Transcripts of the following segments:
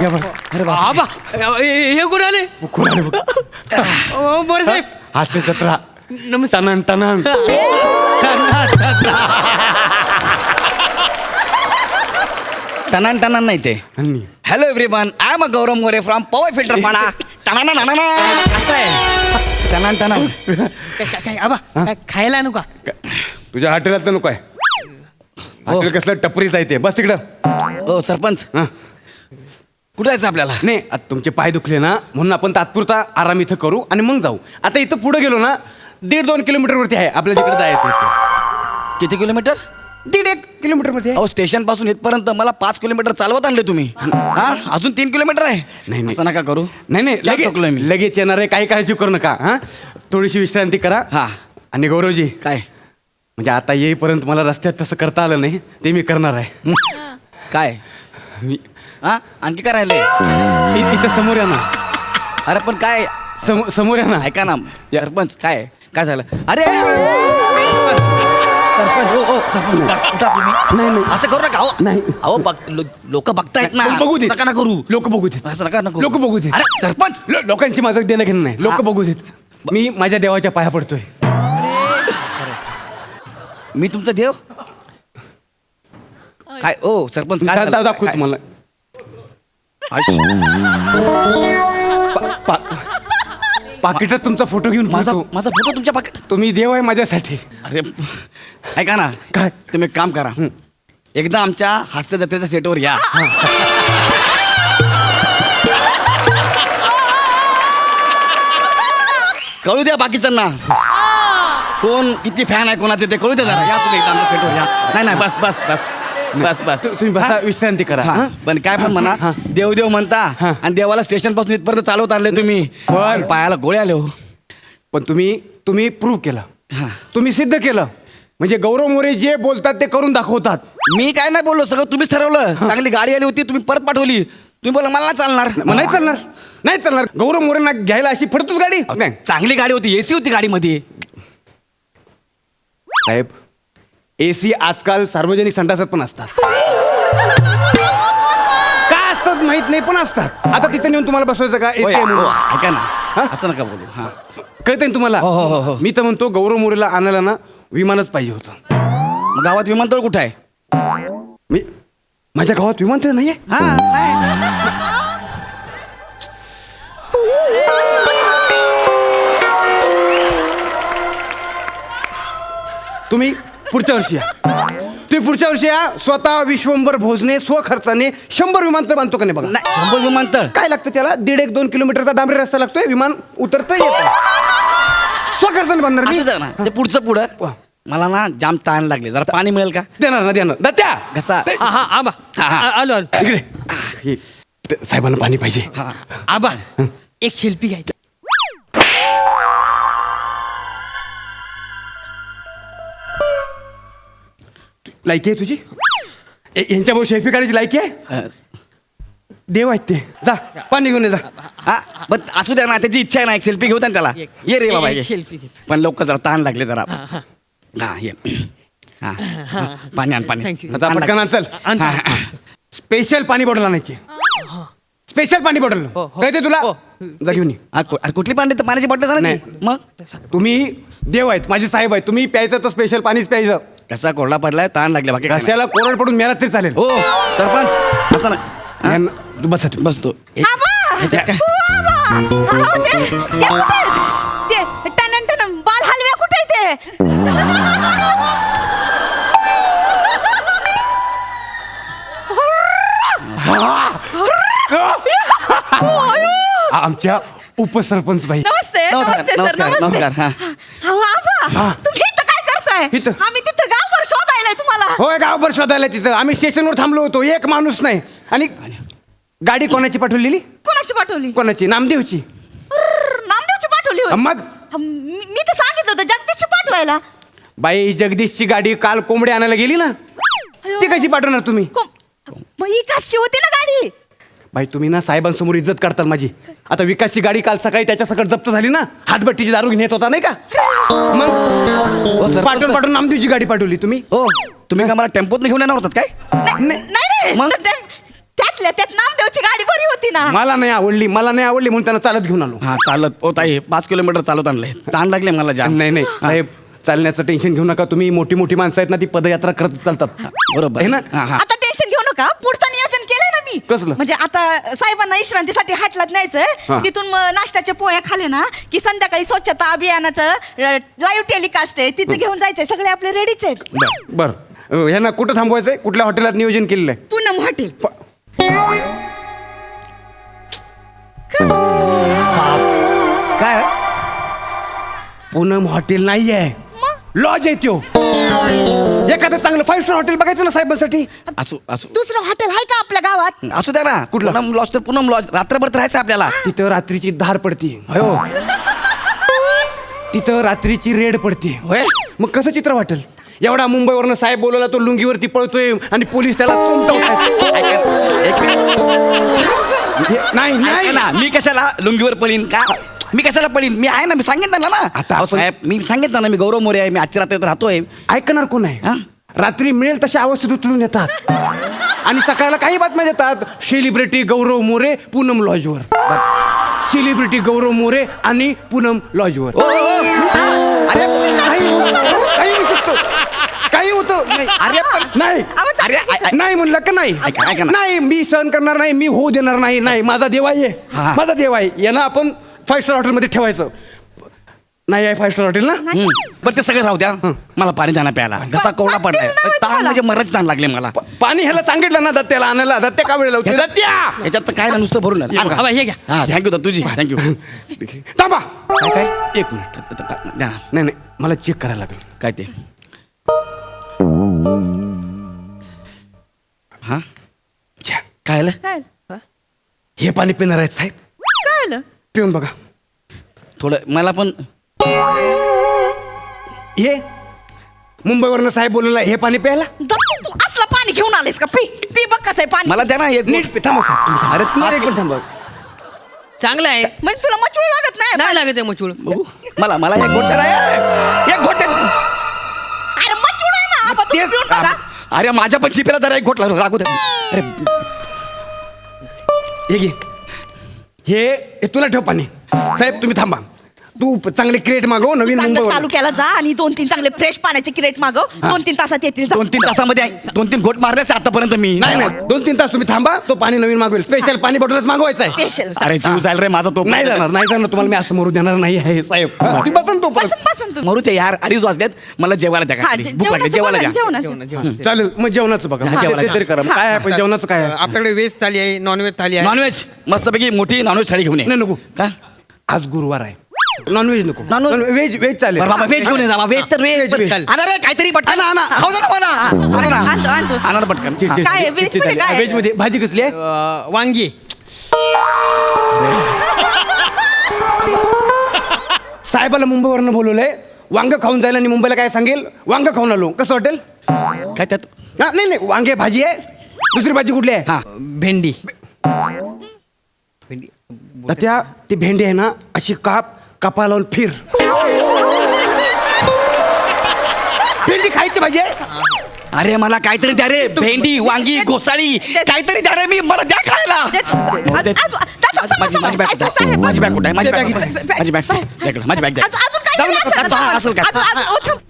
या बस. अरे बाप आबा हे कोण आले कोण आले बघ. बरं साहेब हास्य जत्रा नमस्कार टनन टनन. टनान टनान नाही ते. आणि hello everyone, I am Gaurav More from power filter Pada. टनाना नाना असं आहे. टनान टनान. काय आबा काय खायला आणू का तुझ्या हॉटेलाचं नको आहे. हॉटेल कसलं टपरीच आहे ते. बस तिकडं. हो सरपंच, हा. कुठं जायचं आपल्याला? नाही आता तुमचे पाय दुखले ना म्हणून आपण तात्पुरता आराम इथं करू आणि मग जाऊ. आता इथं पुढे गेलो ना 1.5-2 किलोमीटरवरती आहे आपल्या जिकडे जायचं इथं. किती किलोमीटर? 1.5 किलोमीटर मध्ये आहे. अहो स्टेशन पासून इथपर्यंत मला 5 किलोमीटर चालवत आणले तुम्ही. हा अजून 3 किलोमीटर आहे. नाही, नाही. असं नका करू. नाही जाम थकलोय मी. लगेच येणार आहे. काही काळजी करू नका. हा थोडीशी विश्रांती करा. हा. आणि गौरवजी काय म्हणजे आता येईपर्यंत मला रस्त्यात तसं करता आलं नाही ते मी करणार आहे. काय मी हा आणखी काय राहिले? इथं समोर या ना. अरे पण काय समोर या ना. ऐका ना सरपंच, काय काय झालं? अरे सरपंच, हो हो सरपंच, उठा तुम्ही. नाही, नाही. असं करू नका. नाही. अहो लोक बघतायत ना. बघू दे. नका ना करू. लोक बघू देत. असं नका नको. लोक बघू देत. अरे सरपंच, लोकांची माझं देणं घेणं नाही. लोक हा. बघू देत. मी माझ्या देवाच्या पाया पडतोय. मी तुमचा देव काय? ओ सरपंच काय झालं? दाखवू काय? तुम्हाला. पाकिटात तुमचा फोटो घेऊन माझा फिरतो. माझा फोटो तुमच्या पाकिट? तुम्ही देव आहे माझ्यासाठी. अरे ऐका ना, काय? तुम्ही एक काम करा, एकदा आमच्या हास्य जत्रेच्या सेटवर या. कळू द्या बाकीच्यांना कोण किती फॅन आहे कोणाचे ते कळू द्या जरा. या तुम्ही एकदा आमच्या सेटवर या. नाही नाही बस बस बस बस बस तुम्ही बसा, विश्रांती करा. हा, हा? पण काय पण म्हणा, हा. देव देव म्हणता हा. आणि देवाला स्टेशन पासून इथपर्यंत चालवत आणले तुम्ही. पण- पायाला गोळे आले हो. पण तुम्ही प्रूव्ह केलं. हा. तुम्ही सिद्ध केलं. म्हणजे गौरव मोरे जे बोलतात ते करून दाखवतात. मी काय नाही बोललो, सगळं तुम्हीच ठरवलं. चांगली गाडी आली होती, तुम्ही परत पाठवली. तुम्ही बोला मला नाही चालणार. मग नाही चालणार. नाही चालणार. गौरव मोरेंना घ्यायला अशी फडतूच गाडी नाही. चांगली गाडी होती, एसी होती गाडीमध्ये. साहेब एसी आजकाल सार्वजनिक संडासात पण असतात. का असतात माहित नाही पण असतात. आता तिथं नेऊन तुम्हाला बसवायचं का? एसी होय, आहे हो, म्हणून. ऐका ना, हा? असं नका बोलू. हा कळतंय ना तुम्हाला? हो, हो, हो. मी तर म्हणतो गौरव मोरेला आणायला ना विमानच पाहिजे होतं. मग गावात विमानतळ कुठं आहे? मी माझ्या गावात विमानतळ नाहीये. हा नाही. तुम्ही पुढच्या वर्षी या. तुम्ही पुढच्या वर्षी या. स्वतः विश्वंभर भोजने स्वखर्चाने 100 विमानतळ बांधतो का नाही बघा. नाही, 100 विमानतळ काय लागतं त्याला? 1.5-2 किलोमीटरचा डांबरी रस्ता लागतोय. विमान उतरतं येतं. स्वखर्चाने बांधणार मी. असू द्या ना, ते पुढचं पुढं. मला ना जाम ताण लागले, जरा पाणी मिळेल का? देणार ना देणार. दत्त्या घसा. हा हा आबा आलो आलो इकडे हे, साहेबांना पाणी पाहिजे. हा. आबा एक शिल्पी घ्यायचं. लायकी आहे तुझी? यांच्या भाऊ शेफी काढायची लायकी आहे? देव आहेत ते. जा पाणी घेऊन ये जा. हा पण असू द्या ना, त्याची इच्छा आहे ना, एक सेल्फी घेऊ द्या ना त्याला. ये रे बाबा ये. शिल्पी घेतो. पण लवकर जरा ताण लागले जरा. हा ये. हा पाणी आण पाणी. Thank you. आता ताण पटकन लागले. चल. आणतो. हा, हा. स्पेशल पाणी बॉटल आणायची. स्पेशल पाणी बॉटल हो, हो. कळते तुला? हो. जा घेऊन ये. अरे कुठली पाणी तर पाण्याची बॉटल झाली नाही. मग तुम्ही देव आहेत माझे साहेब आहेत. तुम्ही प्यायचं तर स्पेशल पाणीच प्यायचं. कसा कोरडा पडलाय, ताण लागले बाकी काय नाही. कशाला कोरड पडून मेला तरी चालेल. हो सरपंच असं ना. हा? तू बसा तुम्ही. बसतो. ह्याच्यात काय? ते टनन टनन बाल हलव्या कुठे ते? आमच्या उपसरपंच बाई. नमस्ते नमस्कार, नमस्ते सर नमस्कार, नमस्ते. नमस्कार, हा. अहो, आबा, तुम्ही इथं काय करताय? इथं. आम्ही तिथं गावभर शोधायलाय तुम्हाला. होय गावभर शोधायला तिथं. आम्ही स्टेशनवर थांबलो होतो. एक माणूस नाही. आणि गाडी कोणाची पाठवलेली? कोणाची पाठवली? कोणाची? नामदेवची. नामदेवची पाठवली होय. मग मी तर सांगितलं होतं जगदीशची पाठवायला. बाई जगदीशची गाडी काल कोंबडी आणायला गेली ना. ती कशी पाठवणार तुम्ही? मग ही कशी होती ना गाडी? बाई तुम्ही ना साहेबांसमोर इज्जत काढतात माझी. आता विकासची गाडी काल सकाळी त्याच्या सकट जप्त झाली ना. हातभट्टीची दारू घेऊन येत होता नाही का? मग हो सरपंच. पाठवून पाठवून नामदेवची गाडी पाठवली तुम्ही. हो तुम्ही का मला टेम्पोत घेऊन येणार होतात काय? नाही नाही मग? त्यातल्या त्यात नामदेवची गाडी बरी होती ना. मला नाही आवडली म्हणून त्यांना चालत घेऊन आलो. हा चालत ओ ताई 5 किलोमीटर चालत आणलंय ताण लागले मला जाम. नाही साहेब, चालण्याचं टेन्शन घेऊ नका तुम्ही. मोठी मोठी माणसं आहेत ना, ती पदयात्रा करत चालतात. बरोबर आहे ना? हा, हा. आता टेन्शन घेऊ नका, पुढचं नियोजन केलंय ना मी. कसलं? म्हणजे आता साहेबांना विश्रांतीसाठी हाटलात हा. न्यायचं, तिथून मग नाश्त्याचे पोहे खाले ना की संध्याकाळी स्वच्छता अभियानाचं लाईव्ह टेलिकास्ट आहे, तिथे घेऊन जायचंय. सगळे आपले रेडीच आहेत. बर ह्यांना कुठं थांबवायचंय? कुठल्या हॉटेलात नियोजन केलेलं आहे? पूनम हॉटेल. काय पूनम हॉटेल नाही आहे, लॉज आहे त्यो. एखादं चांगलं 5 स्टार हॉटेल बघायचं ना साहेबांसाठी. असू असू दुसरं हॉटेल आहे का आपल्या गावात? असू द्या ना. कुठलं? पूनम लॉज तर पूनम लॉज, रात्रभर राहायचं आपल्याला. तिथं रात्रीची धार पडते, हो तिथं रात्रीची रेड पडते. होय. मग कसं चित्र वाटेल? एवढा मुंबईवरनं साहेब बोलवला, तो लुंगीवरती पळतोय आणि पोलीस त्याला चोमटवतायत. एक मिनिट. नाही ऐका नाही ना, मी कशाला लुंगीवर पळीन का? मी कशाला पळीन? मी आहे ना, मी सांगितलं ना. आता अहो, आपण- साहेब मी सांगितलं ना, मी गौरव मोरे आहे, मी आजच्या रात्री राहतोय. ऐकणार कोण आहे? हा? रात्री मिळेल तशा अवस्थेत उचलून येतात आणि सकाळला काही बातम्या देतात. सेलिब्रिटी गौरव मोरे पूनम लॉजवर. सेलिब्रिटी गौरव मोरे आणि पूनम लॉजवर. ओ, ओ, ओ. अरे काही होऊ शकतो, काही होतं. अरे पण नाही अरे नाही म्हणलं का नाही? ऐका ना. नाही, मी सहन करणार नाही, मी होऊ देणार नाही. नाही, माझा देव आहे, हा. माझा देव आहे. यांना आपण 5 स्टार हॉटेलमध्ये ठेवायचं. नाही आहे 5 स्टार हॉटेल ना. बरं ते सगळं राहू द्या. मला पाणी द्या ना प्यायला. घसा कोवळा पडलाय. पाणी नाही ताण तुम्हाला. म्हणजे मरच ताण लागले मला. पाणी ह्याला सांगितलं ना दत्त्याला आणायला. दत्त्या का वेळ लावते? दत्त्या याच्यात तर काय ना, नुसतं भरून आलं. आबा हे घ्या. हा थँक्यू तुझी थँक्यू. थांबा काय काय 1 मिनिट. द्या ना. नाही मला चेक करायला लागेल. काय ते हा घ्या. काय आलं? काय हे पाणी पिणार आहेत साहेब, काय आलं? पिऊन बघा. थोडं मला पण हे मुंबईवरनं साहेब बोलवला हे पाणी प्यायला. दत्तू, तू असलं पाणी घेऊन आलेस का? पी पी बघ कसं आहे पाणी. मला द्या ना एक नीट पी. थांबा साहेब, तुम्ही थांबा. अरे, तुम्ही एक मिनिट थांबा. चांगलं आहे. म्हणजे तुला मचूळ लागत नाही? नाही लागत आहे मचूळ. बघू. मला मला एक घोट द्या ना. एक घोट द्या. अरे मचूळ आहे ना. आबा, तुम्ही तेच- पिऊन बघा. अरे माझ्या पण शिपेला जरा एक घोट लागू द्या. अरे हे घे. हे तुला ठेव पाणी. साहेब तुम्ही थांबा. तू चांगले क्रिएट मागव नवीन चांगलं मुंबईवर. तालुक्याला जा आणि 2-3 चांगले फ्रेश पाण्याचे क्रेट मागव. 2-3 तासात येतील. जा. 2-3 तासामध्ये 2-3 घोट मारलेच आतापर्यंत मी. नाही 2-3 तास तुम्ही थांबा. तो पाणी नवीन मागवेल. स्पेशल पाणी बॉटलच मागवायचं आहे. स्पेशल. अरे जीव जाईल रे माझा तो. नाही जाणार तुम्हाला मी असं मरू देणार नाही आहे साहेब. तुम्ही बसन तो परत. बसन तू. मरू ते यार 2:30 वाजल्यात. मला जेवायला द्या हा, काहीतरी. भूक लागली जेवायला द्या. जेवणाचं. चालेल मग जेवणाचं बघा. हा, जेवायला ते तरी करा. मग काय आहे पण जेवणाचं काय आहे? आपल्याकडे व्हेज थाली आहे, नॉनव्हेज थाली आहे. नॉनव्हेज मस्तपैकी मोठी नॉनव्हेज थाळी घेऊन ये. नाही नको. का आज गुरुवार आहे. नॉनव्हेज नको. Non-veg? व्हेज चालेल. बरं बाबा व्हेज घेऊन ये जा. व्हेज तर व्हेज Veg. आणा रे काहीतरी पटकन. आणा. खाऊ दे ना मला. आणा ना. आणतो. आणा ना पटकन. हा. काय आहे? Veg मध्ये काय आहे? व्हेज मध्ये भाजी कसली आहे? वांगी. साहेबाला मुंबईवरनं बोलवलंय. वांग खाऊन जायला आणि मुंबईला काय सांगेल? वांग खाऊन आलो. कसं वाटेल? काय त्यात नाही वांगे भाजी आहे. दुसरी भाजी कुठली आहे? हा भेंडी. तर त्या ती भेंडी आहे ना, अशी कापा लावून फिर. भेंडी खायची भाजी आहे. अरे मला काहीतरी द्या रे. भेंडी वांगी घोसाळी काहीतरी द्या रे. मी मला द्या खायला. माझी बॅग कुठे? माझी बॅग कुठे? माझी बॅग माझी बॅग द्या. माझी बॅग द्या. असेल का?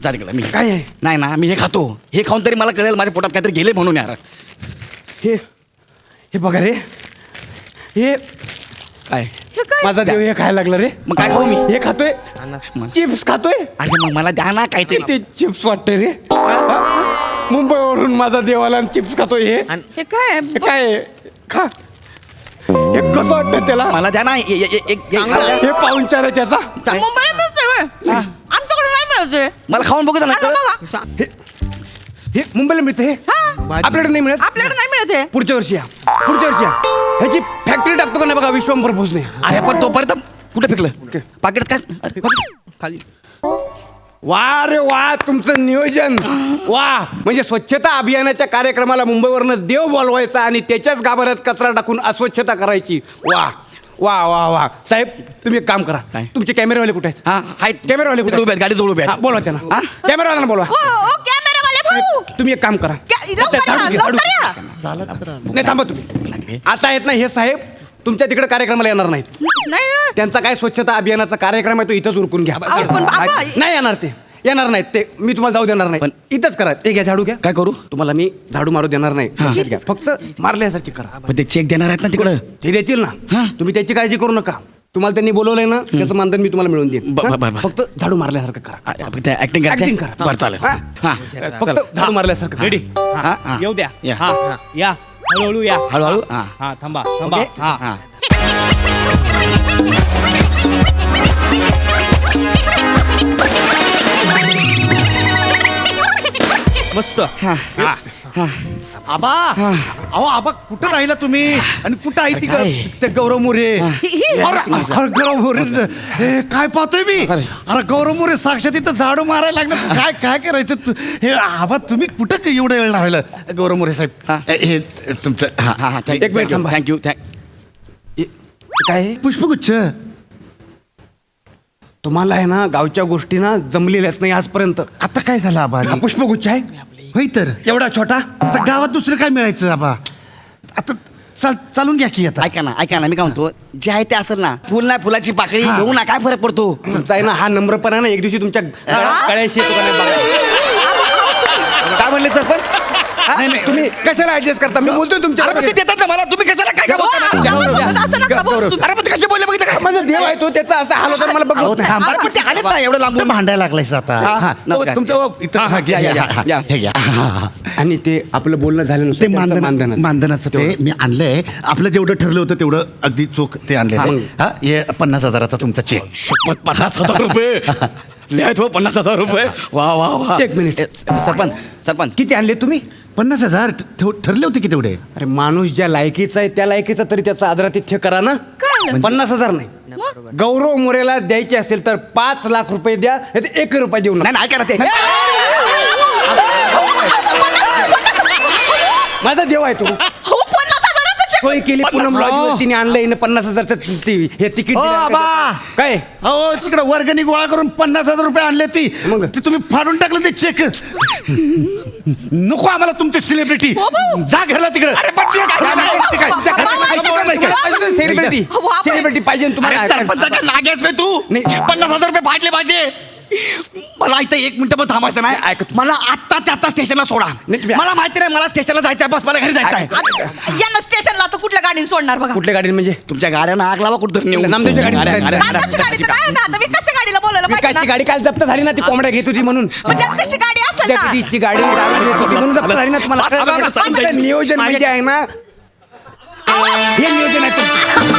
जा तिकडे. मी काय आहे? नाही ना मी हे खातो. हे खाऊन तरी मला कळेल माझ्या पोटात काहीतरी गेले म्हणून यार. हे बघा रे. हे काय माझा देव हे खायला लागला रे. मग काय खाऊ मी? हे खातोय. चिप्स खातोय. अरे मग मला द्या ना काहीतरी. ते चिप्स वाटते रे. मुंबईवरून माझा देवाला चिप्स खातोय. हे काय हे काय आहे? खा. हे कसं वाटतं त्याला? मला द्या ना एक हे पाहुणचार आहे त्याचा. मुंबईला मिळते होय? आमच्याकडे नाही मिळते. मला खाऊन बघू दे ना. बघा. हे मुंबईला मिळते. आपल्याकडे नाही मिळत. आपल्याकडे नाही मिळते. पुढच्या वर्षी या. ह्याची फॅक्टरी टाकतो का नाही बघा विश्वंभर भोजने. अरे पण तोपर्यंत कुठे फेकलं पाकिट? काय अरे, पाकीट. खाली. वा रे वा तुमचं नियोजन वा. म्हणजे स्वच्छता अभियानाच्या कार्यक्रमाला मुंबईवरनं देव बोलवायचा आणि त्याच्याच गाभाऱ्यात कचरा टाकून अस्वच्छता करायची. वा वा वा वा. साहेब तुम्ही एक काम करा. काय? तुमचे कॅमेरावाले कुठे आहेत? हा आहेत कॅमेरावाले कुठे तिकडे उभे आहेत, गाडी जवळ उभे आहेत. बोला त्यांना. कॅमेरावाल्यांना बोलवा. ओ कॅमेरावाले साहेब तुम्ही एक काम करा लवकर या, झाडू घे, झाडू लवकर या. घे. नाही थांबा तुम्ही आता आहेत ना हे साहेब तुमच्या तिकडे कार्यक्रमाला येणार नाहीत नाही ना. त्यांचा काय स्वच्छता अभियानाचा कार्यक्रम आहे तो इथंच उरकून घ्या अहो, पण बाबा नाही येणार ते येणार नाहीत ते मी तुम्हाला जाऊ देणार नाही इथंच करा ते घ्या झाडू घ्या काय करू तुम्हाला मी झाडू मारू देणार नाही लक्षात घ्या. फक्त मारल्यासारखी करा पण ते चेक देणार आहेत ना तिकडं ते देतील ना हा. तुम्ही त्याची काळजी करू नका तुम्हाला त्यांनी बोलवलंय ना त्याचं मानधन मी तुम्हाला मिळवून देईन बर, हा? बर, बर. फक्त झाडू मारल्यासारखं करा ऍक्टिंग Acting करायचं करा. बरं चालेल हा. हा फक्त झाडू मारल्यासारखं रेडी हा, हा. येऊ द्या या. हा या हळूहळू या हळूहळू हा हा थांबा थांबा ओके? हा हा. मस्त हा. हा आबा अहो आबा कुठं राहिला तुम्ही आणि कुठं आहे ती काय? ते गौरव मोरे ही- अरे गौरव मोरे हे काय पाहतोय मी अरे गौरव मोरे साक्षात इथं झाडू मारायला लागलं तर काय करायचं हे आबा तुम्ही कुठं काय एवढं वेळ राहिलं गौरव मोरे हा. साहेब हे तुमचं हा हा एक मिनिट थांबा. थँक्यू काय आहे? पुष्पगुच्छ तुम्हाला आहे ना गावच्या गोष्टी ना जमलेल्याच नाही आजपर्यंत आता काय झालं आबा हा पुष्पगुच्छ आहे होय तर एवढा छोटा आता गावात दुसरं काय मिळायचं आबा आता चालून घ्या की आता ऐका ना मी काय म्हणतो जे आहे ते असेल ना फुल नाही फुलाची पाकळी घेऊ ना काय फरक पडतो तुमचा आहे ना हा नम्रपणा ना एक दिवशी तुमच्या गळ्याशी येतो का नाही बघा. काय म्हणले सरपंच हा? तुम्ही कशाला ऍडजस्ट करता मी बोलतोय तुमच्या अरे पण ते देतात ना मला तुम्ही कशाला काय काय बोलता ना? असं नका बोलू तुम्ही. अरे पण ते कसे बोलले बघितलं काय माझा देव आहे तो त्याचा असा हाल होता मला बघत नाही. अरे पण ते आलेत ना एवढं लांबून भांडायला लागलायस आता हा, हा, नमस्कार. तुमचं इथं हा, घ्या, या, घ्या, या, या. हे घ्या. हा. आणि ते आपलं बोलणं झालं ते नसतं त्यांचं मानधन मानधनाचं ते मी आणलंय आपलं जेवढं ठरलं होतं तेवढं अगदी चोख ते आणलंय हा हे 50,000चा तुमचा चेक शपथ 50,000 रुपये लिहायत हो 50,000 रुपये वा वा वा एक मिनिट. सरपंच किती आणले तुम्ही 50,000 ठरले होते की तेवढे अरे माणूस ज्या लायकीचा आहे त्या लायकीचा तरी त्याचा आदरातिथ्य करा ना काय? 50,000 नाही गौरव मोरेला द्यायचे असतील तर 5 लाख रुपये द्या नाही तर 1 रुपया देऊ नका नाही ऐका ना ते माझा देव आहे तो हो 50,000चं check. सोय केली पूनम लॉज तिने आणलं 50,000चं हे तिकीट ओ, दिलं. आबा. काय अहो तिकडे वर्गणी गोळा करून 50,000 रुपये आणले ती मग? ते तुम्ही फाडून टाकलं ते चेक नको आम्हाला तुमचे सेलिब्रिटी हो, भाऊ. जा घरला तिकडे सेलिब्रिटी सेलिब्रिटी पाहिजे ना तुम्हाला सरपंचाच्या नागेस बे तू नाही. 50,000 रुपये फाटले पाहिजे मला इथं 1 मिनिट पण थांबायचं ऐका नाही तुम्ही. मला आत्ताच्या आत्ता स्टेशनला सोडा नाही, तुम्ही- मला माहिती नाही मला स्टेशनला जायचं बस मला घरी जायचं आहे यांना स्टेशनला तर कुठल्या गाडीने सोडणार बघा कुठल्या गाडीने म्हणजे तुमच्या गाड्यांना आग लावा कुठं नेऊ नामदेवच्या गाडीने गाड्या- जायचं. गाड्या- नांदाची गाडी तर नाही ना आता मी कशा गाडीला बोलायला पाहिजे विकासची ना गाडी काल जप्त झाली ना ती कोंबड्या घेत होती म्हणून म्हणजे तशी गाडी असेल ना जगदीशची गाडी रावण येत होती म्हणून जप्त झाली ना तुम्हाला बस, बस, बस, आमचं नियोजन म्हणजे आहे ना हे नियोजन आहे तुमचं.